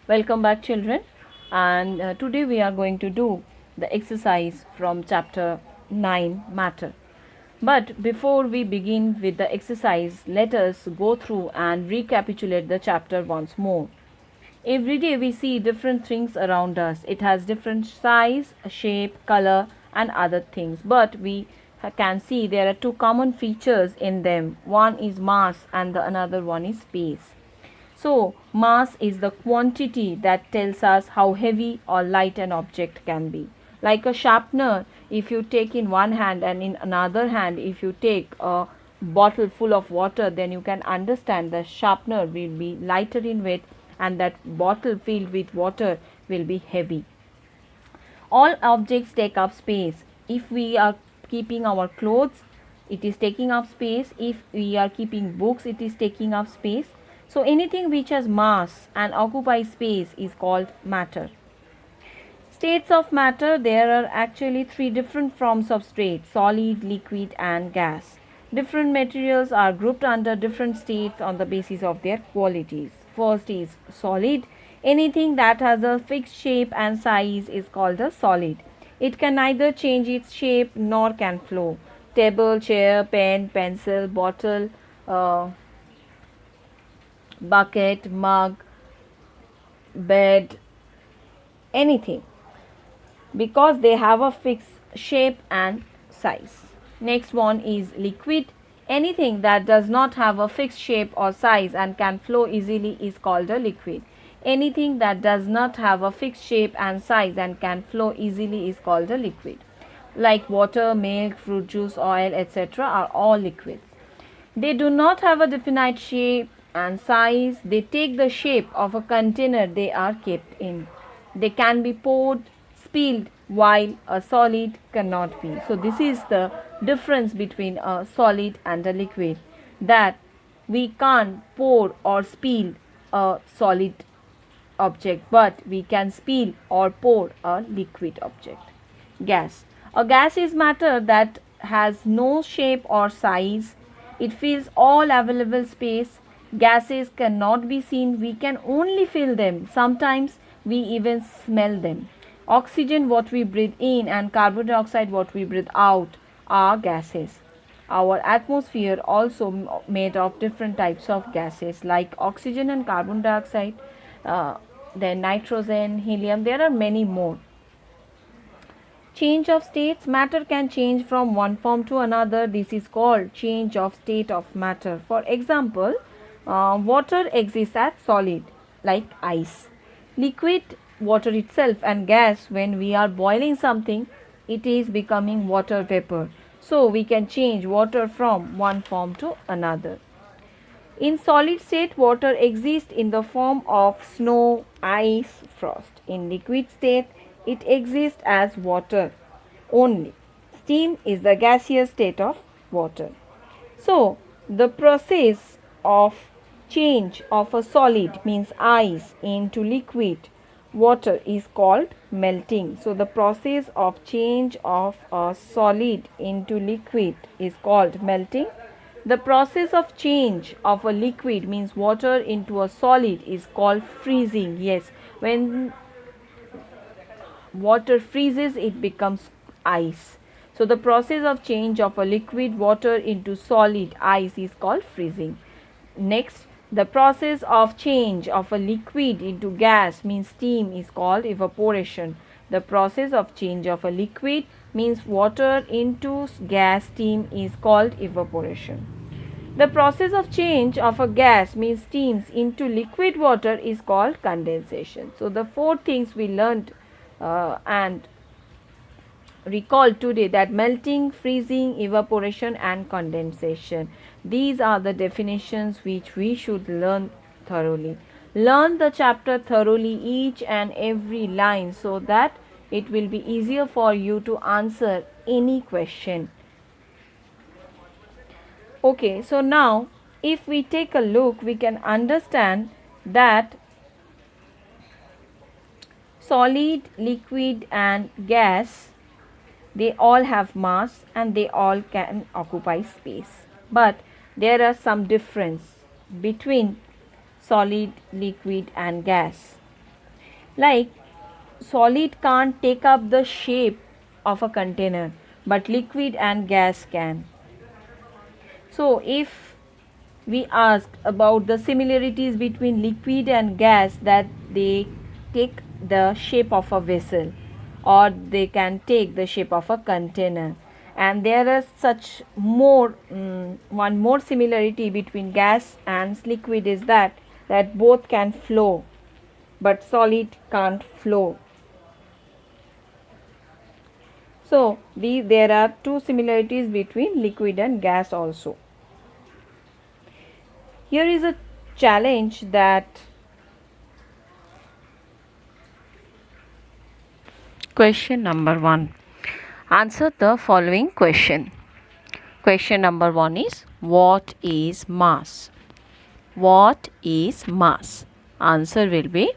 Welcome back, children. And today we are going to do the exercise from chapter 9, Matter. But before we begin with the exercise, let us go through and recapitulate the chapter once more. Every day we see different things around us. It has different size, shape, color, and other things. But we can see there are two common features in them. One is mass and the another one is space. So, mass is the quantity that tells us how heavy or light an object can be. Like a sharpener, if you take in one hand and in another hand, if you take a bottle full of water, then you can understand the sharpener will be lighter in weight and that bottle filled with water will be heavy. All objects take up space. If we are keeping our clothes, it is taking up space. If we are keeping books, it is taking up space. So anything which has mass and occupies space is called matter. States of matter, there are actually three different forms of state: solid, liquid and gas. Different materials are grouped under different states on the basis of their qualities. First is solid. Anything that has a fixed shape and size is called a solid. It can neither change its shape nor can flow. Table, chair, pen, pencil, bottle, bucket, mug, bed, anything, because they have a fixed shape and size. Next one is liquid. Anything that does not have a fixed shape or size and can flow easily is called a liquid. Anything that does not have a fixed shape and size and can flow easily is called a liquid. Like water, milk, fruit juice, oil, etc. are all liquids. They do not have a definite shape and size. They take the shape of a container they are kept in. They can be poured, spilled, while a solid cannot be. So this is the difference between a solid and a liquid, that we can't pour or spill a solid object, but we can spill or pour a liquid object. Gas. A gas is matter that has no shape or size. It fills all available space. Gases cannot be seen. We can only feel them. Sometimes we even smell them. Oxygen, what we breathe in, and carbon dioxide, what we breathe out, are gases. Our atmosphere also made of different types of gases like oxygen and carbon dioxide, then nitrogen, helium. There are many more. Change of states. Matter can change from one form to another. This is called change of state of matter. For example, water exists as solid like ice. Liquid, water itself, and gas, when we are boiling something, it is becoming water vapor. So we can change water from one form to another. In solid state, water exists in the form of snow, ice, frost. In liquid state, it exists as water only. Steam is the gaseous state of water. So, the process of change of a solid, means ice, into liquid water is called melting. So, the process of change of a solid into liquid is called melting. The process of change of a liquid, means water, into a solid is called freezing. Yes, when water freezes, it becomes ice. So the process of change of a liquid water into solid ice is called freezing. Next, the process of change of a liquid into gas, means steam, is called evaporation. The process of change of a liquid, means water, into gas, steam, is called evaporation. The process of change of a gas, means steams, into liquid water is called condensation. So the four things we learned and recall today, that melting, freezing, evaporation and condensation. These are the definitions which we should learn thoroughly. Learn the chapter thoroughly, each and every line, so that it will be easier for you to answer any question. Okay, so now if we take a look, we can understand that solid, liquid and gas, they all have mass and they all can occupy space. But there are some difference between solid, liquid and gas. Like solid can't take up the shape of a container, but liquid and gas can. So if we asked about the similarities between liquid and gas, that they take the shape of a vessel or they can take the shape of a container, and there is such more one more similarity between gas and liquid is that both can flow but solid can't flow. So there are two similarities between liquid and gas also. Here is a challenge that question number 1. Answer the following question. Question number 1 is, what is mass? What is mass? Answer will be,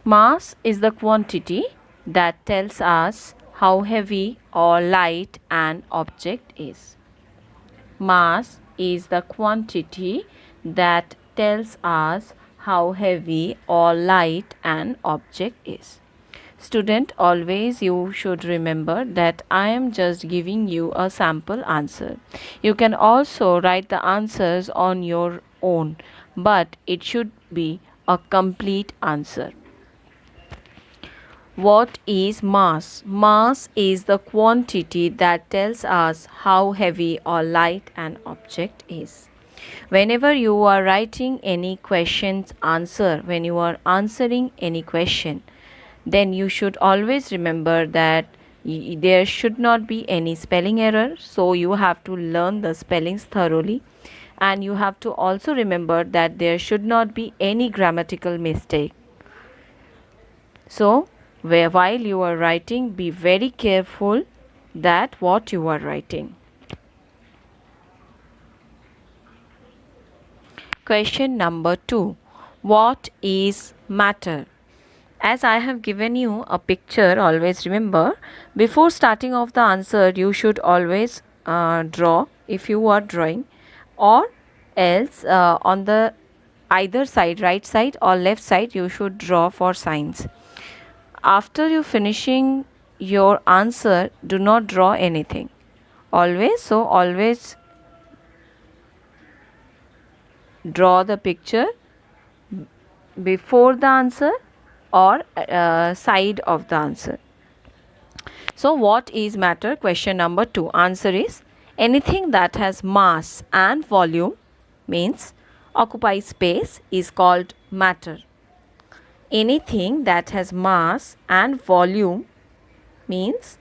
mass is the quantity that tells us how heavy or light an object is. Mass is the quantity that tells us how heavy or light an object is. Student, always you should remember that I am just giving you a sample answer. You can also write the answers on your own, but it should be a complete answer. What is mass? Mass is the quantity that tells us how heavy or light an object is. Whenever you are writing any question's answer, when you are answering any question, then you should always remember that there should not be any spelling error. So you have to learn the spellings thoroughly, and you have to also remember that there should not be any grammatical mistake. So while you are writing, be very careful that what you are writing. Question number 2. What is matter? As I have given you a picture, always remember, before starting off the answer, you should always draw if you are drawing, or else on the either side, right side or left side, you should draw for signs. After you finishing your answer, do not draw anything. Always draw the picture before the answer or side of the answer. So what is matter? Question number 2. Answer is, anything that has mass and volume, means occupies space, is called matter. Anything that has mass and volume, means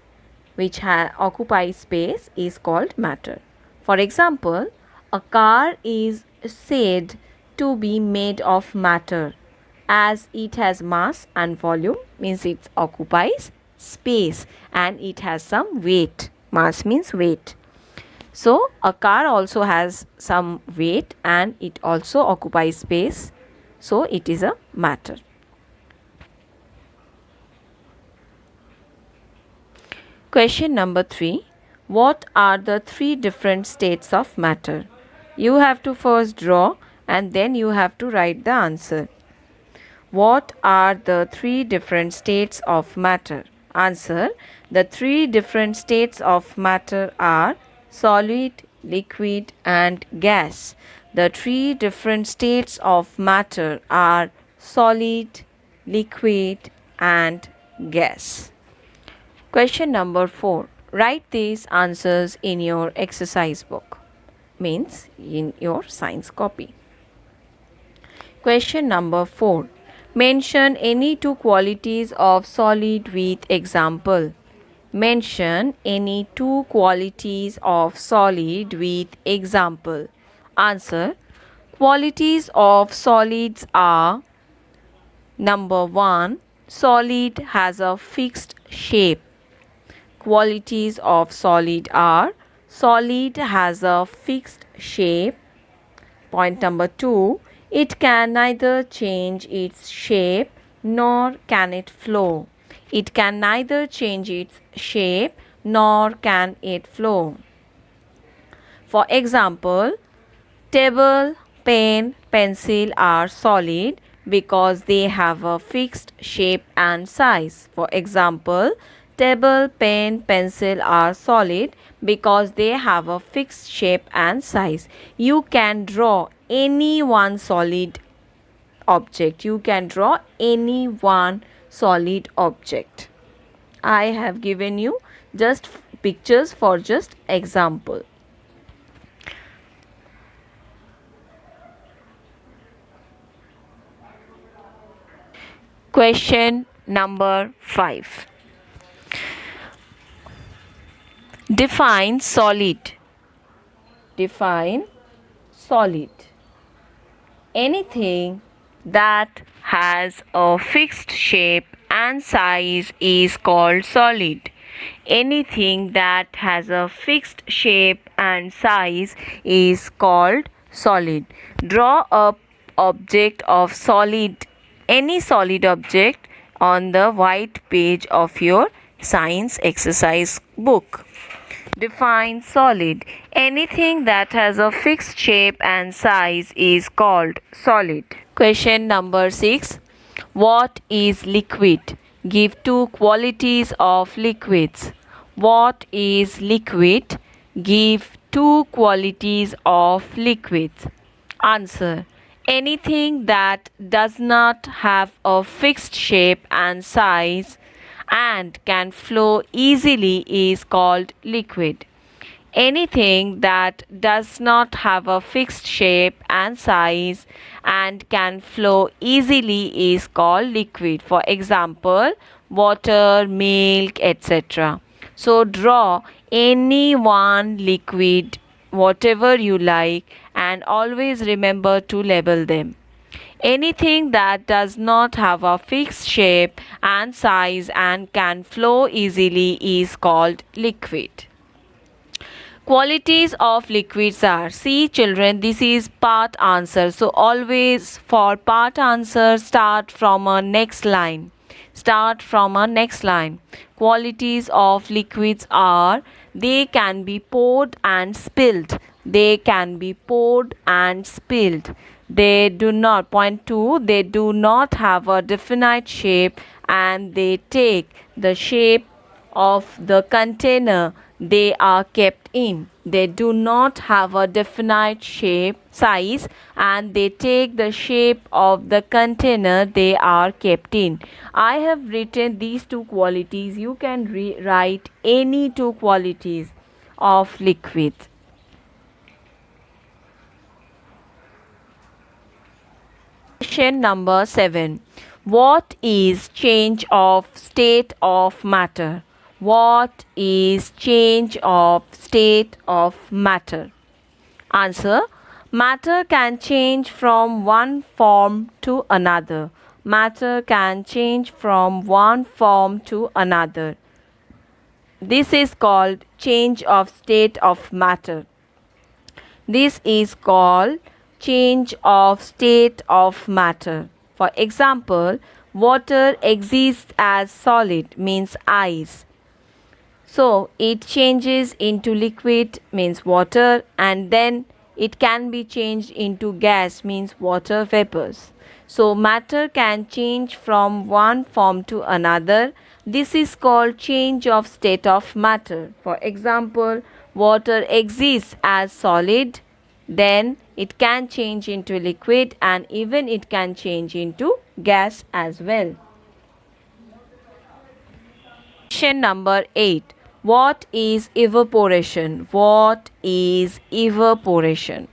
which occupies space, is called matter. For example, a car is said to be made of matter as it has mass and volume, means it occupies space and it has some weight. Mass means weight. So a car also has some weight and it also occupies space. So it is a matter. Question number 3. What are the 3 different states of matter? You have to first draw and then you have to write the answer. What are the 3 different states of matter? Answer. The 3 different states of matter are solid, liquid and gas. The 3 different states of matter are solid, liquid and gas. Question number 4. Write these answers in your exercise book, means in your science copy. Question number 4. Mention any 2 qualities of solid with example. Mention any 2 qualities of solid with example. Answer. Qualities of solids are: number 1. Solid has a fixed shape. Qualities of solid are: solid has a fixed shape. Point number 2. It can neither change its shape nor can it flow. It can neither change its shape nor can it flow. For example, table, pen, pencil are solid because they have a fixed shape and size. For example, table, pen, pencil are solid because they have a fixed shape and size. You can draw any one solid object. You can draw any one solid object. I have given you just pictures for just example. Question number 5. Define solid. Define solid. Anything that has a fixed shape and size is called solid. Anything that has a fixed shape and size is called solid. Draw a object of solid, any solid object on the white page of your science exercise book. Define solid. Anything that has a fixed shape and size is called solid. Question number 6. What is liquid? Give two qualities of liquids. What is liquid? Give two qualities of liquids. Answer. Anything that does not have a fixed shape and size and can flow easily is called liquid. Anything that does not have a fixed shape and size and can flow easily is called liquid. For example, water, milk, etc. So draw any one liquid, whatever you like, and always remember to label them. Anything that does not have a fixed shape and size and can flow easily is called liquid. Qualities of liquids are, see children, this is part answer. So always for part answer start from a next line. Start from a next line. Qualities of liquids are, they can be poured and spilled. They can be poured and spilled. They do not, point 2, they do not have a definite shape and they take the shape of the container they are kept in. They do not have a definite shape, size, and they take the shape of the container they are kept in. I have written these two qualities. You can write any two qualities of liquid. Question number 7. What is change of state of matter? What is change of state of matter? Answer. Matter can change from one form to another. Matter can change from one form to another. This is called change of state of matter. This is called change of state of matter. For example, water exists as solid means ice. So it changes into liquid means water, and then it can be changed into gas means water vapors. So matter can change from one form to another. This is called change of state of matter. For example, water exists as solid, then it can change into liquid, and even it can change into gas as well. Question number 8. What is evaporation? What is evaporation?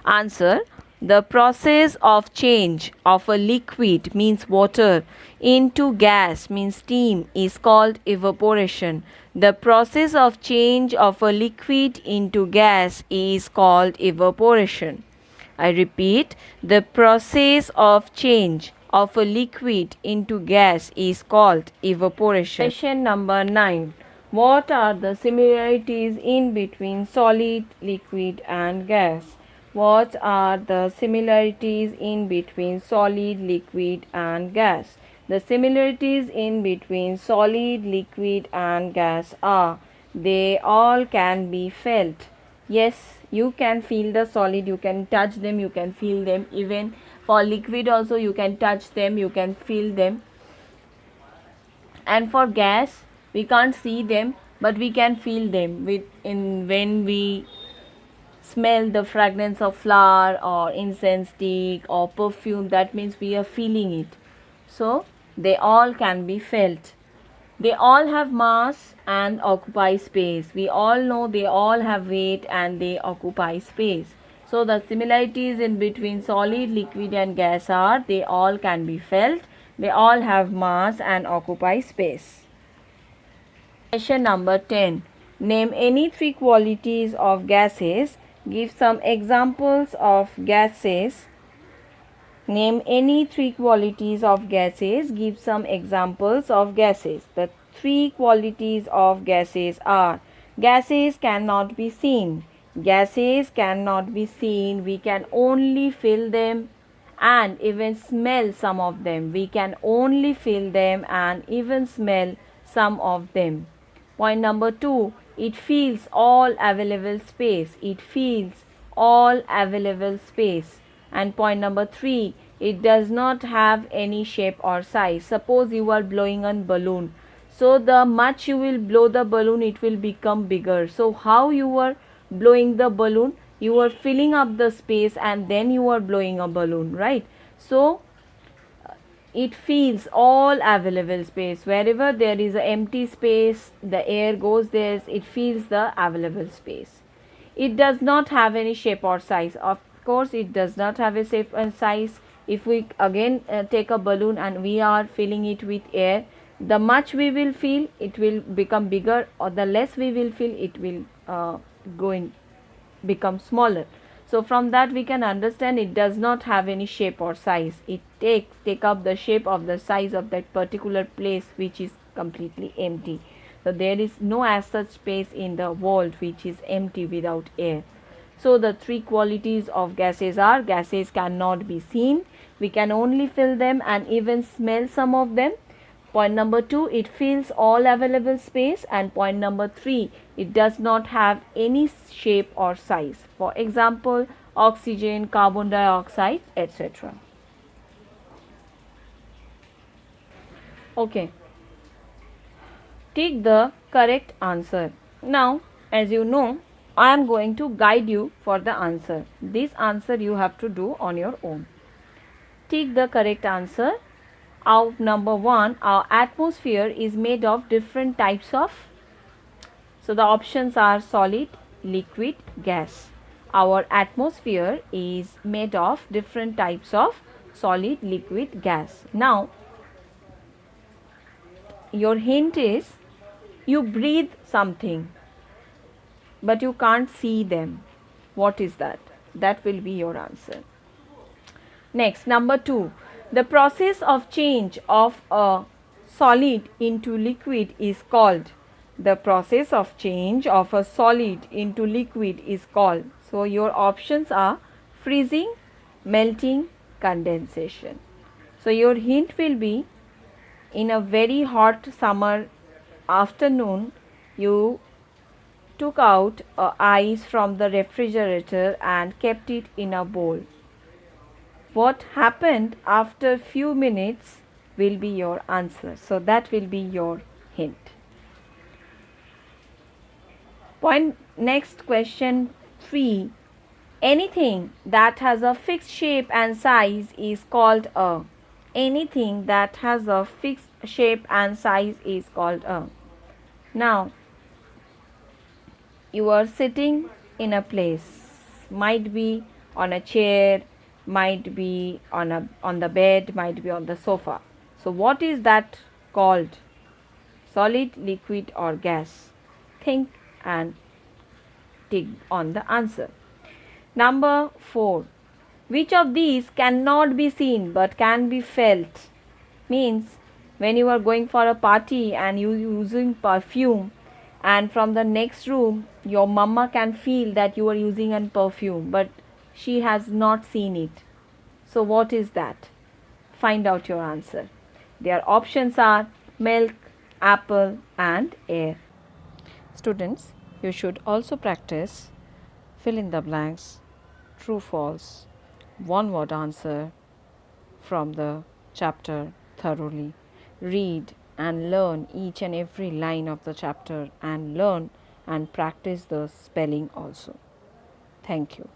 Answer. The process of change of a liquid means water into gas means steam is called evaporation. The process of change of a liquid into gas is called evaporation. I repeat, the process of change of a liquid into gas is called evaporation. Question number 9. What are the similarities in between solid, liquid and gas? What are the similarities in between solid, liquid and gas? The similarities in between solid, liquid and gas are, they all can be felt. Yes, you can feel the solid, you can touch them, you can feel them, even For liquid also you can touch them, you can feel them. And for gas, we can't see them, but we can feel them when we smell the fragrance of flower or incense stick or perfume. That means we are feeling it. So they all can be felt. They all have mass and occupy space. We all know they all have weight and they occupy space. So the similarities in between solid, liquid and gas are they all can be felt, they all have mass and occupy space. Question number 10. Name any three qualities of gases. Give some examples of gases. Name any three qualities of gases. Give some examples of gases. The three qualities of gases are: gases cannot be seen. Gases cannot be seen. We can only feel them and even smell some of them. We can only feel them and even smell some of them. Point number 2. It fills all available space. It fills all available space. And point number 3. It does not have any shape or size. Suppose you are blowing a balloon. So the much you will blow the balloon, it will become bigger. So how you are blowing the balloon? You are filling up the space and then you are blowing a balloon, right? So it fills all available space. Wherever there is an empty space, the air goes there, it fills the available space. It does not have any shape or size. Of course, it does not have a shape and size. If we again take a balloon and we are filling it with air, the much we will fill, it will become bigger, or the less we will fill, it will become smaller. So from that we can understand it does not have any shape or size. It take up the shape of the size of that particular place which is completely empty. So there is no as such space in the world which is empty without air. So the three qualities of gases are: gases cannot be seen, we can only feel them and even smell some of them. Point number 2, it fills all available space. And point number 3, it does not have any shape or size. For example, oxygen, carbon dioxide, etc. Okay. Take the correct answer. Now, as you know, I am going to guide you for the answer. This answer you have to do on your own. Take the correct answer. Of number 1, our atmosphere is made of different types of. So the options are solid, liquid, gas. Our atmosphere is made of different types of solid, liquid, gas. Now, your hint is you breathe something, but you can't see them. What is that? That will be your answer. Next, number 2. The process of change of a solid into liquid is called. The process of change of a solid into liquid is called. So your options are freezing, melting, condensation. So your hint will be, in a very hot summer afternoon, you took out ice from the refrigerator and kept it in a bowl. What happened after few minutes will be your answer. So that will be your hint. Next, question 3. Anything that has a fixed shape and size is called a. Anything that has a fixed shape and size is called a. Now, you are sitting in a place, might be on a chair, might be on the bed, might be on the sofa. So what is that called? Solid, liquid or gas? Think and tick on the answer. Number 4. Which of these cannot be seen but can be felt? Means when you are going for a party and you using perfume, and from the next room your mama can feel that you are using a perfume, but she has not seen it. So what is that? Find out your answer. Their options are milk, apple and air. Students, you should also practice fill in the blanks, true false, one word answer, from the chapter thoroughly. Read and learn each and every line of the chapter and learn and practice the spelling also. Thank you.